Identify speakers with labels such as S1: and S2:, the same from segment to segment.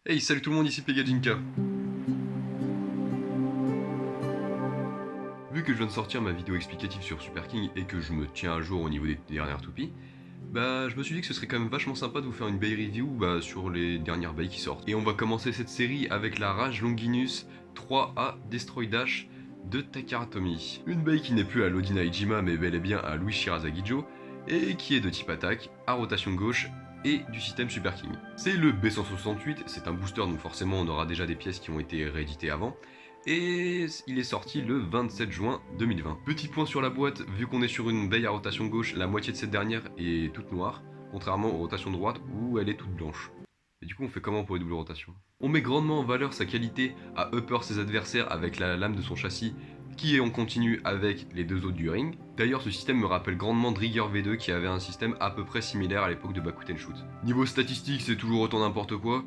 S1: Hey, salut tout le monde, ici Pegajinka. Vu que je viens de sortir ma vidéo explicative sur Super King et que je me tiens à jour au niveau des dernières toupies, je me suis dit que ce serait quand même vachement sympa de vous faire une bail review sur les dernières bails qui sortent. Et on va commencer cette série avec la Rage Longinus 3A Destroy Dash de Takara Tomy. Une bail qui n'est plus à Lodina Ijima mais bel et bien à Louis Shirazagijo et qui est de type attaque, à rotation gauche et du système Super King. C'est le B168, c'est un booster donc forcément on aura déjà des pièces qui ont été rééditées avant. Et il est sorti le 27 juin 2020. Petit point sur la boîte, vu qu'on est sur une bail à rotation gauche, la moitié de cette dernière est toute noire, contrairement aux rotations droite où elle est toute blanche. Et du coup on fait comment pour les doubles rotations? On met grandement en valeur sa qualité à upper ses adversaires avec la lame de son châssis qui est en continu avec les deux autres du ring. D'ailleurs ce système me rappelle grandement Drigger V2 qui avait un système à peu près similaire à l'époque de Bakuten Shoot. Niveau statistique c'est toujours autant n'importe quoi.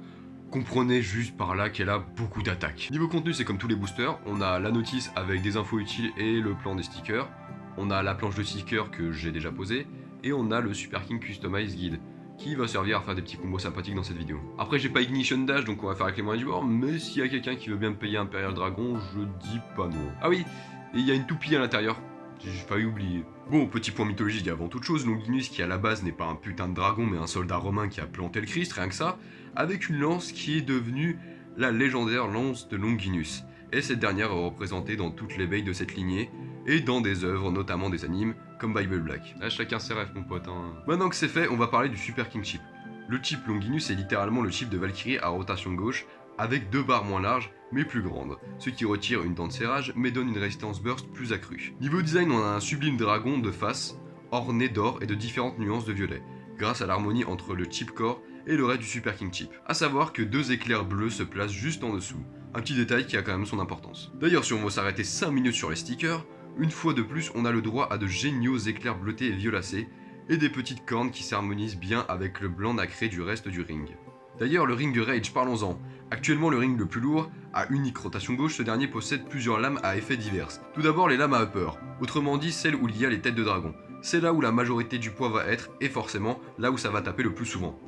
S1: Comprenez juste par là qu'elle a beaucoup d'attaques. Niveau contenu, c'est comme tous les boosters, on a la notice avec des infos utiles et le plan des stickers, on a la planche de stickers que j'ai déjà posée, et on a le Super King Customize Guide, qui va servir à faire des petits combos sympathiques dans cette vidéo. Après, j'ai pas Ignition Dash, donc on va faire avec les moyens du bord, mais s'il y a quelqu'un qui veut bien me payer Imperial Dragon, je dis pas non. Ah oui, et il y a une toupie à l'intérieur. J'ai failli oublier. Bon, petit point mythologique avant toute chose, Longinus qui à la base n'est pas un putain de dragon mais un soldat romain qui a planté le Christ, rien que ça, avec une lance qui est devenue la légendaire lance de Longinus. Et cette dernière est représentée dans toutes les bails de cette lignée, et dans des œuvres, notamment des animes, comme Bible Black. Là, chacun ses rêves, mon pote. Maintenant que c'est fait, on va parler du Super King Chip. Le chip Longinus est littéralement le chip de Valkyrie à rotation gauche, avec deux barres moins larges, mais plus grandes, ce qui retire une dent de serrage, mais donne une résistance burst plus accrue. Niveau design, on a un sublime dragon de face, orné d'or et de différentes nuances de violet, grâce à l'harmonie entre le chip core et le reste du Super King Chip. A savoir que deux éclairs bleus se placent juste en dessous, un petit détail qui a quand même son importance. D'ailleurs, si on veut s'arrêter 5 minutes sur les stickers, une fois de plus, on a le droit à de géniaux éclairs bleutés et violacés, et des petites cornes qui s'harmonisent bien avec le blanc nacré du reste du ring. D'ailleurs, le ring Rage, parlons-en. Actuellement, le ring le plus lourd, à unique rotation gauche, ce dernier possède plusieurs lames à effets divers. Tout d'abord, les lames à upper, autrement dit celles où il y a les têtes de dragon. C'est là où la majorité du poids va être, et forcément, là où ça va taper le plus souvent.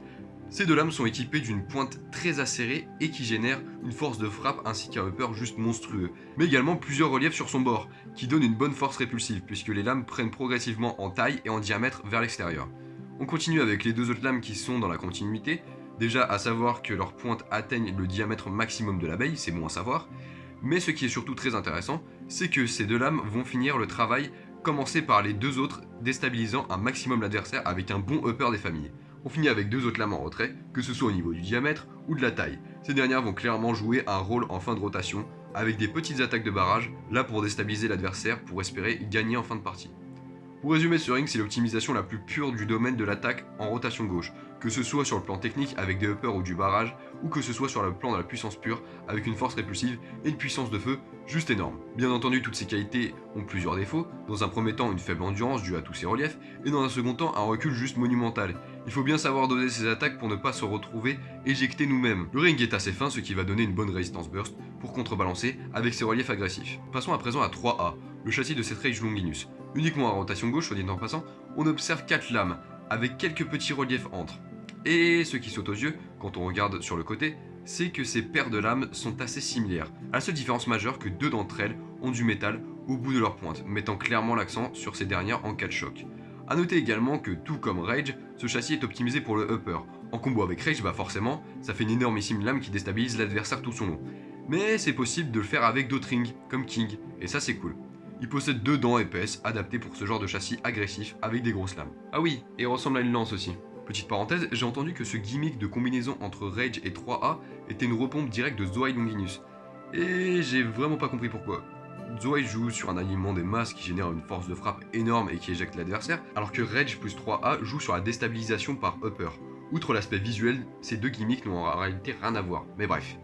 S1: Ces deux lames sont équipées d'une pointe très acérée et qui génère une force de frappe ainsi qu'un upper juste monstrueux, mais également plusieurs reliefs sur son bord, qui donnent une bonne force répulsive puisque les lames prennent progressivement en taille et en diamètre vers l'extérieur. On continue avec les deux autres lames qui sont dans la continuité, déjà à savoir que leurs pointes atteignent le diamètre maximum de l'abeille, c'est bon à savoir, mais ce qui est surtout très intéressant, c'est que ces deux lames vont finir le travail commencé par les deux autres, déstabilisant un maximum l'adversaire avec un bon upper des familles. On finit avec deux autres lames en retrait, que ce soit au niveau du diamètre ou de la taille. Ces dernières vont clairement jouer un rôle en fin de rotation, avec des petites attaques de barrage, là pour déstabiliser l'adversaire pour espérer gagner en fin de partie. Pour résumer, ce ring, c'est l'optimisation la plus pure du domaine de l'attaque en rotation gauche, que ce soit sur le plan technique avec des uppers ou du barrage, ou que ce soit sur le plan de la puissance pure avec une force répulsive et une puissance de feu juste énorme. Bien entendu, toutes ces qualités ont plusieurs défauts, dans un premier temps une faible endurance due à tous ces reliefs, et dans un second temps un recul juste monumental. Il faut bien savoir doser ses attaques pour ne pas se retrouver éjecté nous-mêmes. Le ring est assez fin, ce qui va donner une bonne résistance burst pour contrebalancer avec ses reliefs agressifs. Passons à présent à 3A, le châssis de cette Rage Longinus. Uniquement à rotation gauche, soit dit en passant, on observe 4 lames, avec quelques petits reliefs entre. Et ce qui saute aux yeux, quand on regarde sur le côté, c'est que ces paires de lames sont assez similaires. À la seule différence majeure que deux d'entre elles ont du métal au bout de leur pointe, mettant clairement l'accent sur ces dernières en cas de choc. A noter également que tout comme Rage, ce châssis est optimisé pour le upper. En combo avec Rage, forcément, ça fait une énormissime lame qui déstabilise l'adversaire tout son long. Mais c'est possible de le faire avec d'autres rings, comme King, et ça c'est cool. Il possède deux dents épaisses, adaptées pour ce genre de châssis agressif avec des grosses lames. Ah oui, et il ressemble à une lance aussi. Petite parenthèse, j'ai entendu que ce gimmick de combinaison entre Rage et 3A était une repompe directe de Zoai Longinus. Et j'ai vraiment pas compris pourquoi. Zoai joue sur un alignement des masses qui génère une force de frappe énorme et qui éjecte l'adversaire, alors que Rage plus 3A joue sur la déstabilisation par upper. Outre l'aspect visuel, ces deux gimmicks n'ont en réalité rien à voir, mais bref.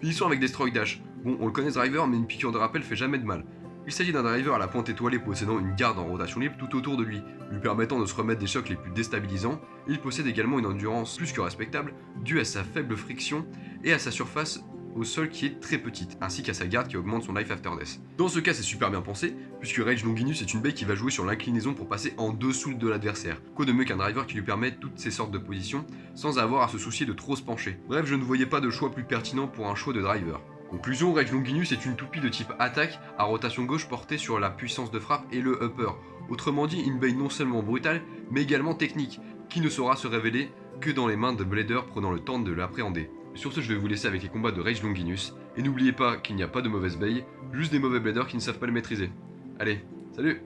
S1: Finissons avec Destroy Dash. Bon, on le connaît ce driver, mais une piqûre de rappel fait jamais de mal. Il s'agit d'un driver à la pointe étoilée possédant une garde en rotation libre tout autour de lui, lui permettant de se remettre des chocs les plus déstabilisants, et il possède également une endurance plus que respectable, due à sa faible friction et à sa surface au sol qui est très petite, ainsi qu'à sa garde qui augmente son life after death. Dans ce cas, c'est super bien pensé, puisque Rage Longinus est une baie qui va jouer sur l'inclinaison pour passer en dessous de l'adversaire. Quoi de mieux qu'un driver qui lui permet toutes ces sortes de positions, sans avoir à se soucier de trop se pencher. Bref, je ne voyais pas de choix plus pertinent pour un choix de driver. Conclusion, Rage Longinus est une toupie de type attaque à rotation gauche portée sur la puissance de frappe et le upper. Autrement dit, une baie non seulement brutale, mais également technique, qui ne saura se révéler que dans les mains de Blader prenant le temps de l'appréhender. Sur ce, je vais vous laisser avec les combats de Rage Longinus, et n'oubliez pas qu'il n'y a pas de mauvaise baie, juste des mauvais Bladers qui ne savent pas le maîtriser. Allez, salut!